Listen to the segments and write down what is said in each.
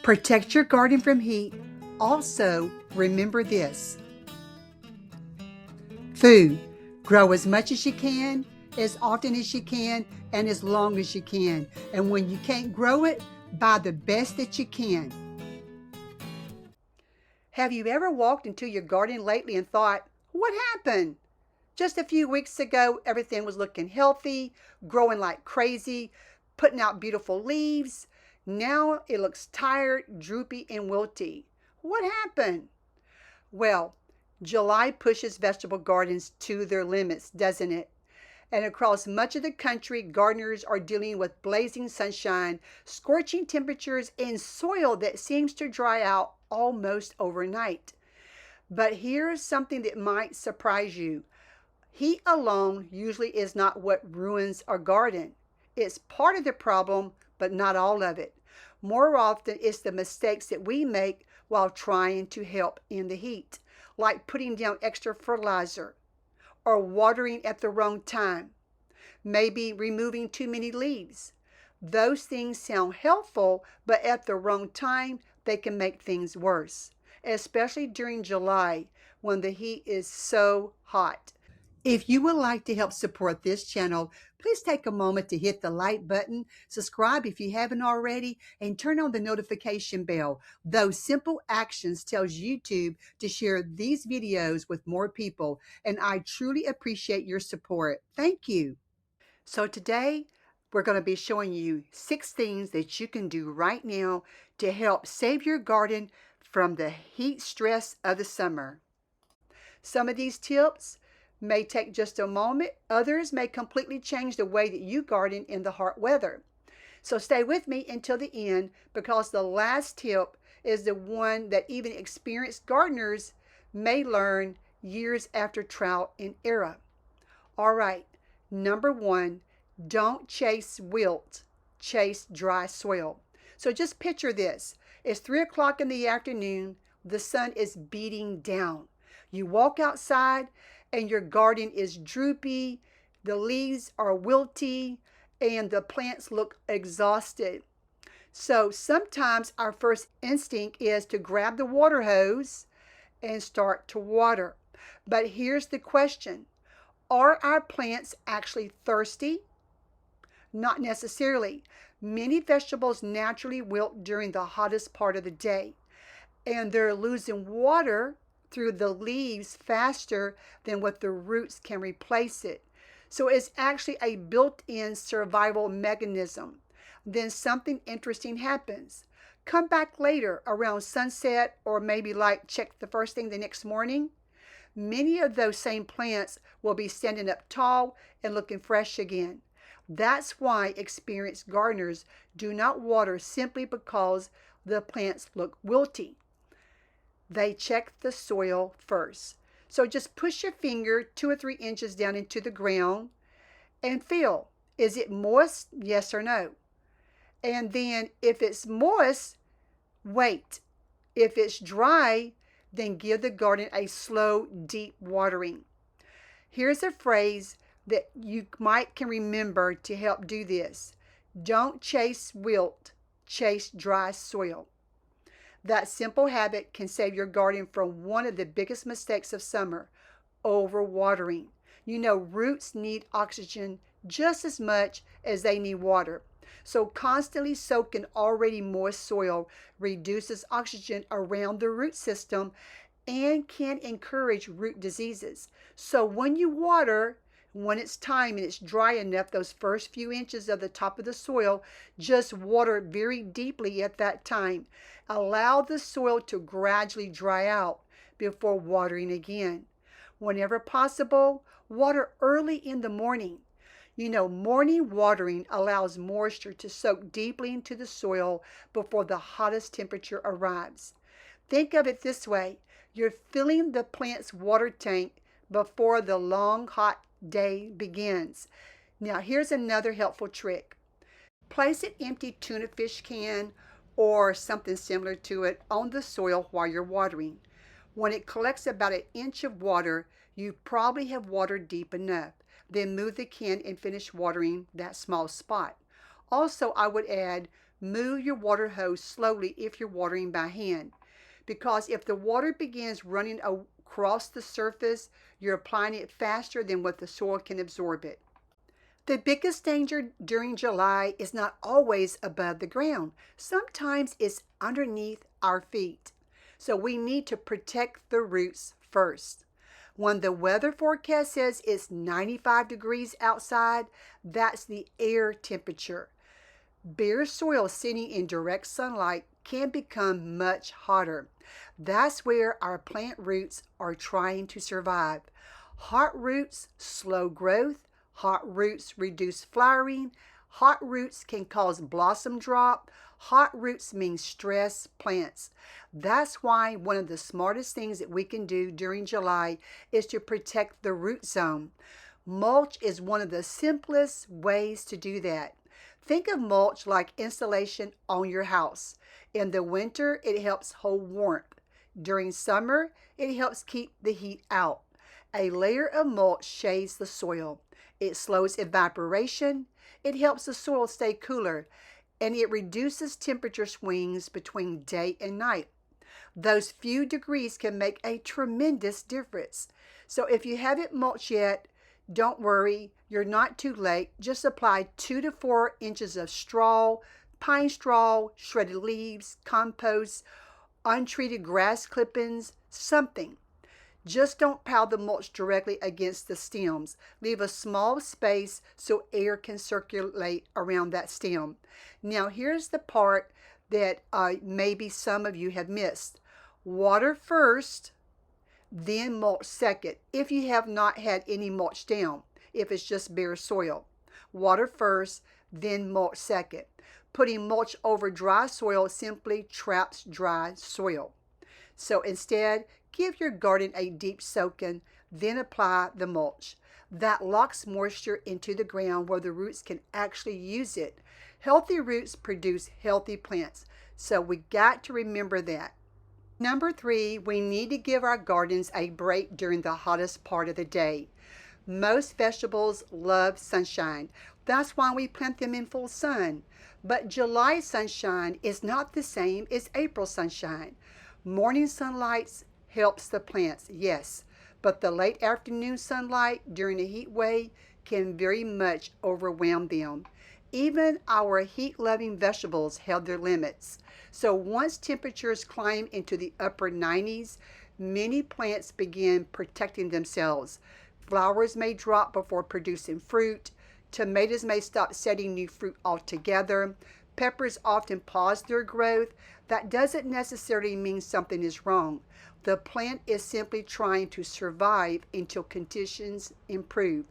Protect your garden from heat. Also, remember this. Food. Grow as much as you can, as often as you can, and as long as you can. And when you can't grow it, buy the best that you can. Have you ever walked into your garden lately and thought, what happened? Just a few weeks ago, everything was looking healthy, growing like crazy, putting out beautiful leaves. Now it looks tired, droopy, and wilty. What happened? Well, July pushes vegetable gardens to their limits, doesn't it? And across much of the country, gardeners are dealing with blazing sunshine, scorching temperatures, and soil that seems to dry out almost overnight. But here's something that might surprise you. Heat alone usually is not what ruins a garden. It's part of the problem, but not all of it. More often, it's the mistakes that we make while trying to help in the heat, like putting down extra fertilizer or watering at the wrong time, maybe removing too many leaves. Those things sound helpful, but at the wrong time, they can make things worse, especially during July when the heat is so hot. If you would like to help support this channel, please take a moment to hit the like button, subscribe if you haven't already, and turn on the notification bell. Those simple actions tells YouTube to share these videos with more people, and I truly appreciate your support. Thank you. So today, we're going to be showing you 6 things that you can do right now to help save your garden from the heat stress of the summer. Some of these tips may take just a moment. Others may completely change the way that you garden in the hot weather. So stay with me until the end, because the last tip is the one that even experienced gardeners may learn years after trial and error. All right, number 1, don't chase wilt, chase dry soil. So just picture this. It's 3 o'clock in the afternoon. The sun is beating down. You walk outside and your garden is droopy, the leaves are wilty, and the plants look exhausted. So sometimes our first instinct is to grab the water hose and start to water. But here's the question. Are our plants actually thirsty? Not necessarily. Many vegetables naturally wilt during the hottest part of the day, and they're losing water through the leaves faster than what the roots can replace it. So it's actually a built-in survival mechanism. Then something interesting happens. Come back later around sunset, or maybe check the first thing the next morning. Many of those same plants will be standing up tall and looking fresh again. That's why experienced gardeners do not water simply because the plants look wilty. They check the soil first. So just push your finger 2 or 3 inches down into the ground and feel, is it moist? Yes or no? And then if it's moist, wait. If it's dry, then give the garden a slow, deep watering. Here's a phrase that you can remember to help do this. Don't chase wilt, chase dry soil. That simple habit can save your garden from one of the biggest mistakes of summer, overwatering. You know, roots need oxygen just as much as they need water. So constantly soaking already moist soil reduces oxygen around the root system and can encourage root diseases. So when you water, when it's time and it's dry enough, those first few inches of the top of the soil, just water very deeply at that time. Allow the soil to gradually dry out before watering again. Whenever possible, water early in the morning. You know, morning watering allows moisture to soak deeply into the soil before the hottest temperature arrives. Think of it this way. You're filling the plant's water tank before the long hot day begins. Now here's another helpful trick. Place an empty tuna fish can or something similar to it on the soil while you're watering. When it collects about 1 inch of water, you probably have watered deep enough. Then move the can and finish watering that small spot. Also, I would add Move your water hose slowly if you're watering by hand, because if the water begins running across the surface, you're applying it faster than what the soil can absorb it. The biggest danger during July is not always above the ground. Sometimes it's underneath our feet. So we need to protect the roots first. When the weather forecast says it's 95 degrees outside, that's the air temperature. Bare soil sitting in direct sunlight can become much hotter. That's where our plant roots are trying to survive. Hot roots slow growth. Hot roots reduce flowering. Hot roots can cause blossom drop. Hot roots mean stress plants. That's why one of the smartest things that we can do during July is to protect the root zone. Mulch is one of the simplest ways to do that. Think of mulch like insulation on your house. In the winter, it helps hold warmth. During summer, it helps keep the heat out. A layer of mulch shades the soil. It slows evaporation. It helps the soil stay cooler, and it reduces temperature swings between day and night. Those few degrees can make a tremendous difference. So if you haven't mulched yet, don't worry, you're not too late. Just apply 2 to 4 inches of straw, pine straw, shredded leaves, compost, untreated grass clippings, something. Just don't pile the mulch directly against the stems. Leave a small space so air can circulate around that stem. Now here's the part that maybe some of you have missed. Water first, then mulch second, if you have not had any mulch down, if it's just bare soil. Water first, then mulch second. Putting mulch over dry soil simply traps dry soil. So instead, give your garden a deep soaking, then apply the mulch. That locks moisture into the ground where the roots can actually use it. Healthy roots produce healthy plants, so we got to remember that. Number 3, we need to give our gardens a break during the hottest part of the day. Most vegetables love sunshine. That's why we plant them in full sun. But July sunshine is not the same as April sunshine. Morning sunlight helps the plants, yes, but the late afternoon sunlight during a heat wave can very much overwhelm them. Even our heat-loving vegetables have their limits. So once temperatures climb into the upper 90s, many plants begin protecting themselves. Flowers may drop before producing fruit. Tomatoes may stop setting new fruit altogether. Peppers often pause their growth. That doesn't necessarily mean something is wrong. The plant is simply trying to survive until conditions improve.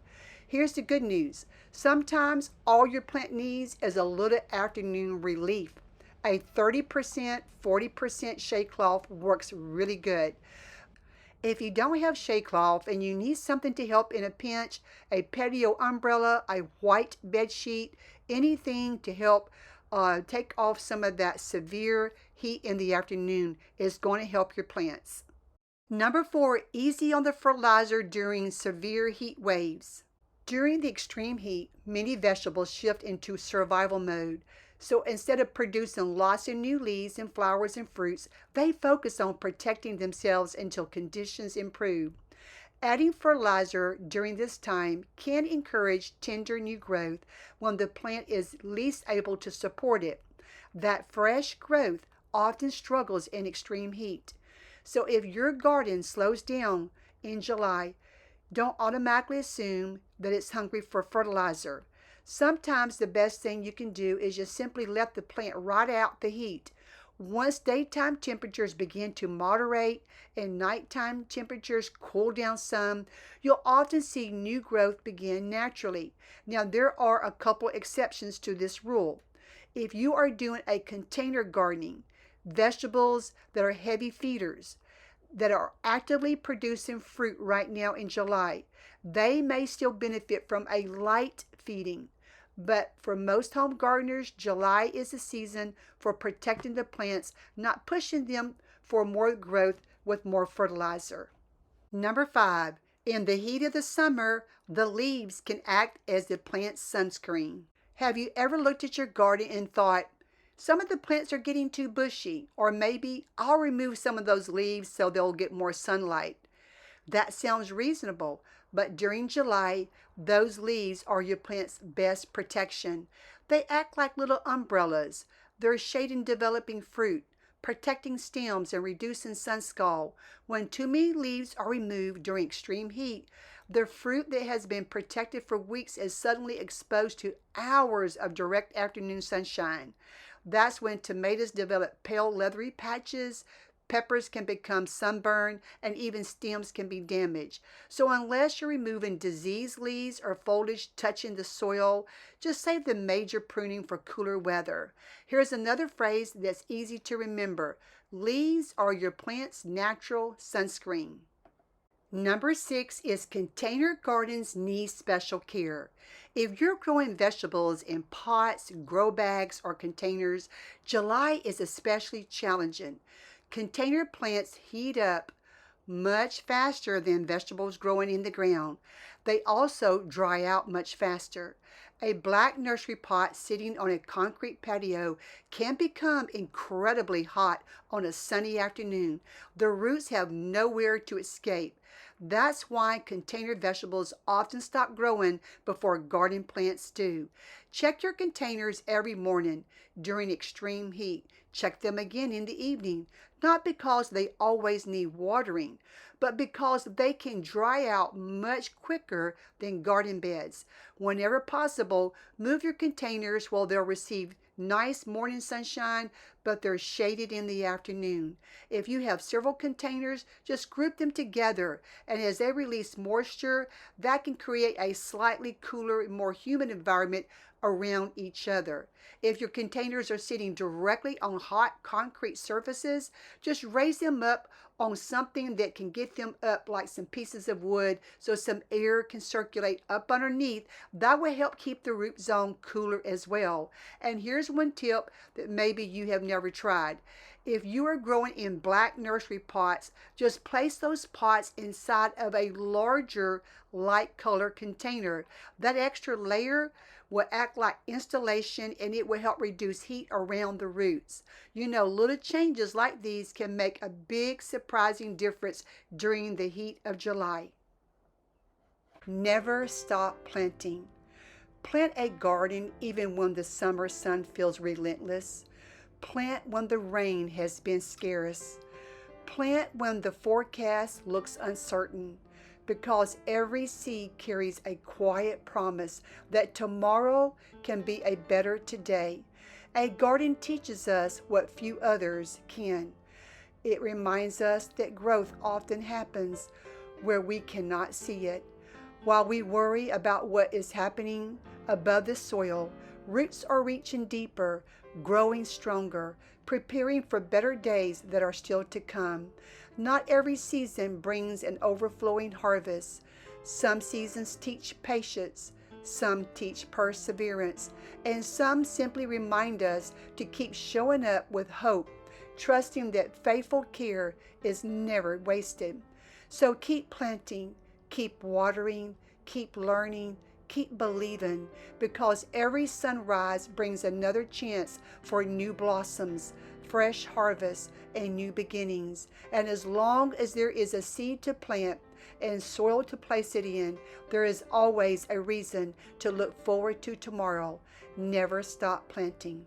Here's the good news. Sometimes all your plant needs is a little afternoon relief. A 30%, 40% shade cloth works really good. If you don't have shade cloth and you need something to help in a pinch, a patio umbrella, a white bed sheet, anything to help take off some of that severe heat in the afternoon is going to help your plants. Number 4, easy on the fertilizer during severe heat waves. During the extreme heat, many vegetables shift into survival mode. So instead of producing lots of new leaves and flowers and fruits, they focus on protecting themselves until conditions improve. Adding fertilizer during this time can encourage tender new growth when the plant is least able to support it. That fresh growth often struggles in extreme heat. So if your garden slows down in July, don't automatically assume that it's hungry for fertilizer. Sometimes the best thing you can do is just simply let the plant ride out the heat. Once daytime temperatures begin to moderate and nighttime temperatures cool down some, you'll often see new growth begin naturally. Now, there are a couple exceptions to this rule. If you are doing a container gardening, vegetables that are heavy feeders, that are actively producing fruit right now in July, they may still benefit from a light feeding. But for most home gardeners, July is a season for protecting the plants, not pushing them for more growth with more fertilizer. Number 5, in the heat of the summer, the leaves can act as the plant's sunscreen. Have you ever looked at your garden and thought, Some of the plants are getting too bushy, or maybe I'll remove some of those leaves so they'll get more sunlight. That sounds reasonable, but during July, those leaves are your plant's best protection. They act like little umbrellas. They're shading developing fruit, protecting stems and reducing sun scald. When too many leaves are removed during extreme heat, the fruit that has been protected for weeks is suddenly exposed to hours of direct afternoon sunshine. That's when tomatoes develop pale leathery patches, peppers can become sunburned, and even stems can be damaged. So unless you're removing diseased leaves or foliage touching the soil, just save the major pruning for cooler weather. Here's another phrase that's easy to remember. Leaves are your plant's natural sunscreen. Number 6 is container gardens need special care. If you're growing vegetables in pots, grow bags, or containers, July is especially challenging. Container plants heat up much faster than vegetables growing in the ground. They also dry out much faster. A black nursery pot sitting on a concrete patio can become incredibly hot on a sunny afternoon. The roots have nowhere to escape. That's why container vegetables often stop growing before garden plants do. Check your containers every morning during extreme heat. Check them again in the evening, not because they always need watering, but because they can dry out much quicker than garden beds. Whenever possible, move your containers while they'll receive nice morning sunshine, but they're shaded in the afternoon. If you have several containers, just group them together, and as they release moisture, that can create a slightly cooler, more humid environment around each other. If your containers are sitting directly on hot concrete surfaces, just raise them up on something that can get them up, like some pieces of wood, so some air can circulate up underneath. That will help keep the root zone cooler as well. And here's one tip that maybe you have never tried. If you are growing in black nursery pots, just place those pots inside of a larger light color container. That extra layer will act like insulation, and it will help reduce heat around the roots. You know, little changes like these can make a big surprising difference during the heat of July. Never stop planting. Plant a garden even when the summer sun feels relentless. Plant when the rain has been scarce. Plant when the forecast looks uncertain, because every seed carries a quiet promise that tomorrow can be a better today. A garden teaches us what few others can. It reminds us that growth often happens where we cannot see it. While we worry about what is happening above the soil, roots are reaching deeper, growing stronger, preparing for better days that are still to come. Not every season brings an overflowing harvest. Some seasons teach patience, some teach perseverance, and some simply remind us to keep showing up with hope, trusting that faithful care is never wasted. So keep planting, keep watering, keep learning, keep believing, because every sunrise brings another chance for new blossoms, fresh harvests, and new beginnings. And as long as there is a seed to plant and soil to place it in, there is always a reason to look forward to tomorrow. Never stop planting.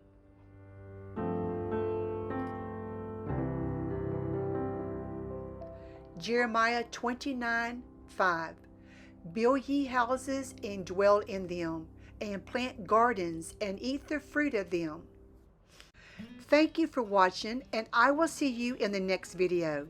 Jeremiah 29:5. Build ye houses and dwell in them, and plant gardens and eat the fruit of them. Thank you for watching, and I will see you in the next video.